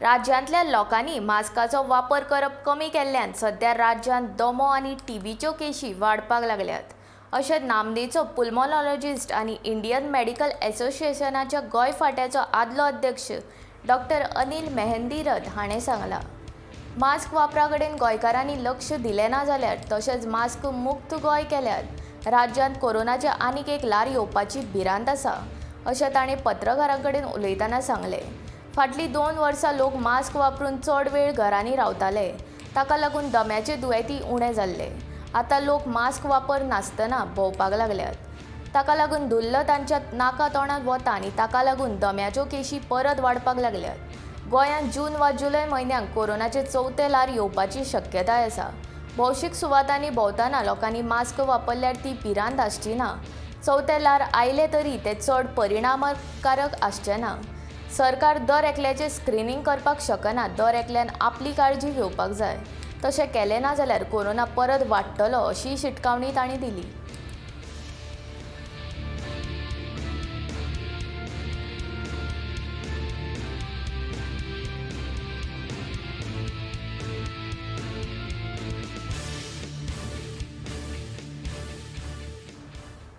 राज्यांतल्या लोकांनी मास्काचो वापर करप कमी केल्ल्यान सध्या राज्यांत दमो आनी टीबीच्यो केशी वाडपाक लागल्यात अशें नामनेचो पुल्मोनॉलॉजिस्ट आनी इंडियन मेडिकल असोसिएशनाच्या गोंय फांट्याचो आदलो अध्यक्ष डॉक्टर अनिल मेहंदीरथ हाणें सांगलां। मास्क वापरा कडेन गोंयकारांनी लक्ष दिलें ना जाल्यार तशेंच मास्क मुक्त गोंय केल्यार राज्यांत कोरोनाची आनीक एक ल्हार येवपाची भिरांत आसा अशें ताणें पत्रकारां कडेन उलयतना सांगलें। फाटलीं 2 वर्सां लोक मास्क वापरून चड वेळ घरांनी रावताले, ताका लागून दम्याचे दुयेंती उणे जाल्ले। आतां लोक मास्क वापर नासतना भोंवपाक लागल्यात, ताका लागून धुल्ल तांच्या नाका तोंडांत वता आनी ताका लागून दम्याच्यो केशी परत वाडपाक लागल्यात। गोंयांत जून वा जुलय म्हयन्यांत कोरोनाचे 4थें ल्हार येवपाची शक्यताय आसा। भौशीक सुवातांनी भोंवतना लोकांनी मास्क वापरल्यार ती भिरांत आसची ना। 4थें ल्हार आयलें तरी तें चड परिणामकारक आसचें ना। सरकार दर एकल्याचें स्क्रीनिंग करपाक शकना, दर एकल्यान आपली काळजी घेवपाक जाय। तशें केलें ना जाल्यार कोरोना परत वाडटलो अशी शिटकावणी तांणी दिली।